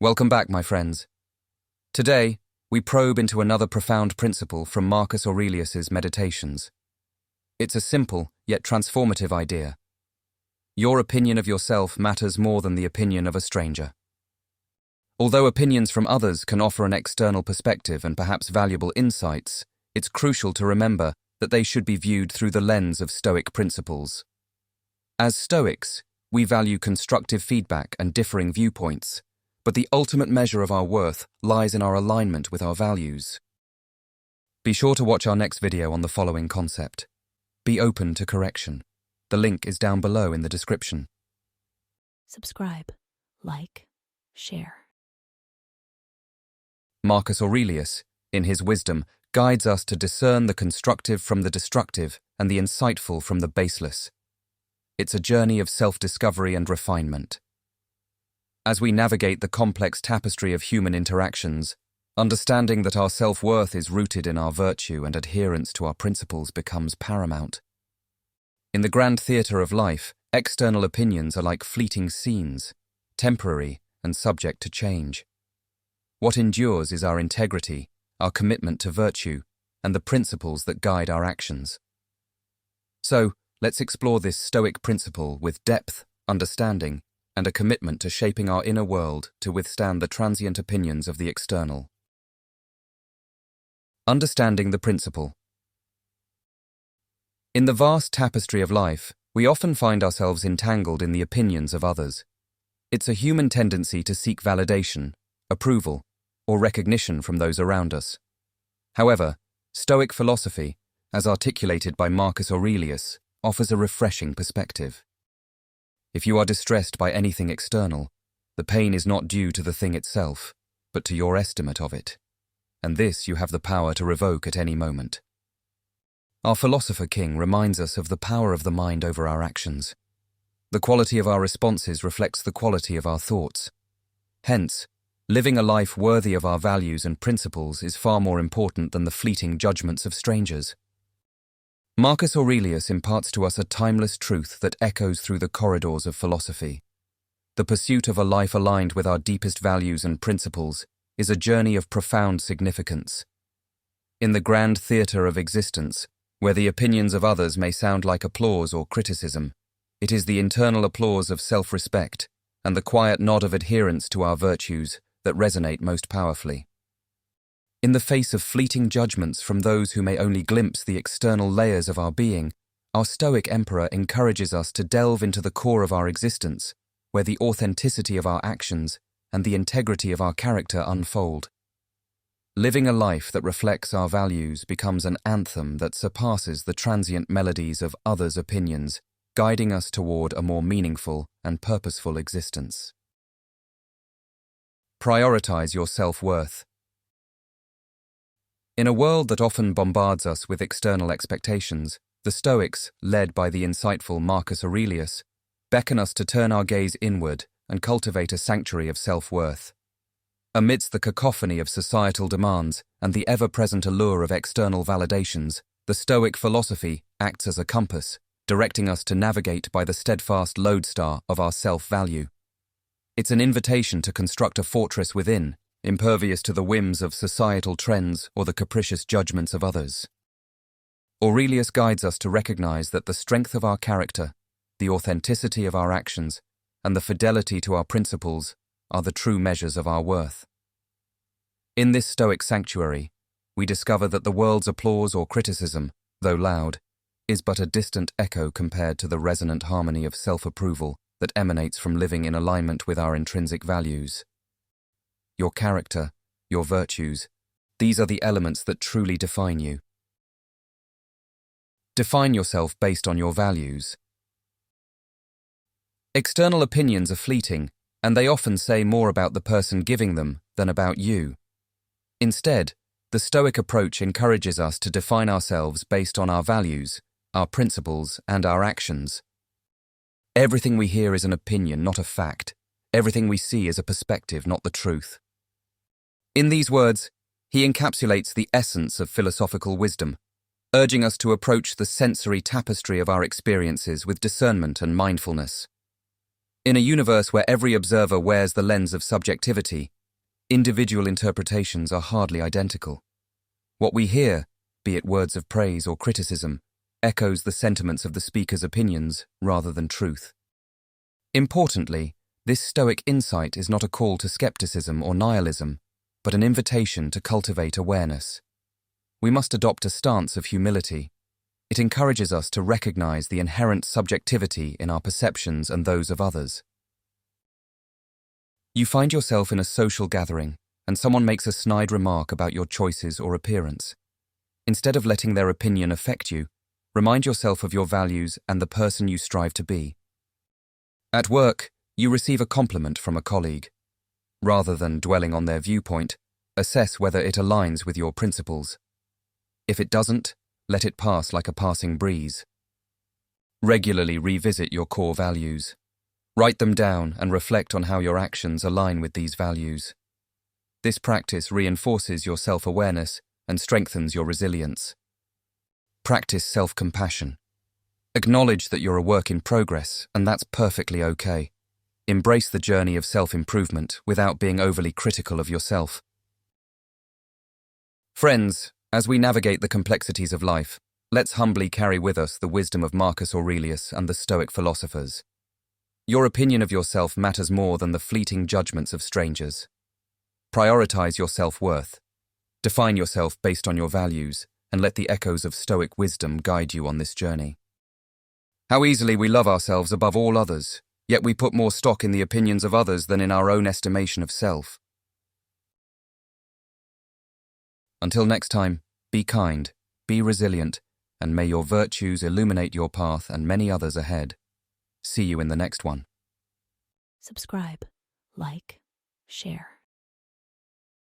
Welcome back, my friends. Today, we probe into another profound principle from Marcus Aurelius' Meditations. It's a simple, yet transformative idea. Your opinion of yourself matters more than the opinion of a stranger. Although opinions from others can offer an external perspective and perhaps valuable insights, it's crucial to remember that they should be viewed through the lens of Stoic principles. As Stoics, we value constructive feedback and differing viewpoints, but the ultimate measure of our worth lies in our alignment with our values. Be sure to watch our next video on the following concept. Be open to correction. The link is down below in the description. Subscribe, like, share. Marcus Aurelius, in his wisdom, guides us to discern the constructive from the destructive and the insightful from the baseless. It's a journey of self-discovery and refinement. As we navigate the complex tapestry of human interactions, understanding that our self-worth is rooted in our virtue and adherence to our principles becomes paramount. In the grand theatre of life, external opinions are like fleeting scenes, temporary and subject to change. What endures is our integrity, our commitment to virtue, and the principles that guide our actions. So, let's explore this Stoic principle with depth, understanding, and a commitment to shaping our inner world to withstand the transient opinions of the external. Understanding the principle. In the vast tapestry of life, we often find ourselves entangled in the opinions of others. It's a human tendency to seek validation, approval, or recognition from those around us. However, Stoic philosophy, as articulated by Marcus Aurelius, offers a refreshing perspective. If you are distressed by anything external, the pain is not due to the thing itself, but to your estimate of it, and this you have the power to revoke at any moment. Our philosopher king reminds us of the power of the mind over our actions. The quality of our responses reflects the quality of our thoughts. Hence, living a life worthy of our values and principles is far more important than the fleeting judgments of strangers. Marcus Aurelius imparts to us a timeless truth that echoes through the corridors of philosophy. The pursuit of a life aligned with our deepest values and principles is a journey of profound significance. In the grand theatre of existence, where the opinions of others may sound like applause or criticism, it is the internal applause of self-respect and the quiet nod of adherence to our virtues that resonate most powerfully. In the face of fleeting judgments from those who may only glimpse the external layers of our being, our Stoic emperor encourages us to delve into the core of our existence, where the authenticity of our actions and the integrity of our character unfold. Living a life that reflects our values becomes an anthem that surpasses the transient melodies of others' opinions, guiding us toward a more meaningful and purposeful existence. Prioritize your self-worth. In a world that often bombards us with external expectations, the Stoics, led by the insightful Marcus Aurelius, beckon us to turn our gaze inward and cultivate a sanctuary of self-worth. Amidst the cacophony of societal demands and the ever-present allure of external validations, the Stoic philosophy acts as a compass, directing us to navigate by the steadfast lodestar of our self-value. It's an invitation to construct a fortress within, impervious to the whims of societal trends or the capricious judgments of others. Aurelius guides us to recognize that the strength of our character, the authenticity of our actions, and the fidelity to our principles are the true measures of our worth. In this Stoic sanctuary, we discover that the world's applause or criticism, though loud, is but a distant echo compared to the resonant harmony of self-approval that emanates from living in alignment with our intrinsic values. Your character, your virtues, these are the elements that truly define you. Define yourself based on your values. External opinions are fleeting, and they often say more about the person giving them than about you. Instead, the Stoic approach encourages us to define ourselves based on our values, our principles, and our actions. Everything we hear is an opinion, not a fact. Everything we see is a perspective, not the truth. In these words, he encapsulates the essence of philosophical wisdom, urging us to approach the sensory tapestry of our experiences with discernment and mindfulness. In a universe where every observer wears the lens of subjectivity, individual interpretations are hardly identical. What we hear, be it words of praise or criticism, echoes the sentiments of the speaker's opinions rather than truth. Importantly, this Stoic insight is not a call to skepticism or nihilism, but an invitation to cultivate awareness. We must adopt a stance of humility. It encourages us to recognize the inherent subjectivity in our perceptions and those of others. You find yourself in a social gathering, and someone makes a snide remark about your choices or appearance. Instead of letting their opinion affect you, remind yourself of your values and the person you strive to be. At work, you receive a compliment from a colleague. Rather than dwelling on their viewpoint, assess whether it aligns with your principles. If it doesn't, let it pass like a passing breeze. Regularly revisit your core values. Write them down and reflect on how your actions align with these values. This practice reinforces your self-awareness and strengthens your resilience. Practice self-compassion. Acknowledge that you're a work in progress, and that's perfectly okay. Embrace the journey of self-improvement without being overly critical of yourself. Friends, as we navigate the complexities of life, let's humbly carry with us the wisdom of Marcus Aurelius and the Stoic philosophers. Your opinion of yourself matters more than the fleeting judgments of strangers. Prioritize your self-worth. Define yourself based on your values, and let the echoes of Stoic wisdom guide you on this journey. How easily we love ourselves above all others, yet we put more stock in the opinions of others than in our own estimation of self. Until next time, be kind, be resilient, and may your virtues illuminate your path and many others ahead. See you in the next one. Subscribe, like, share.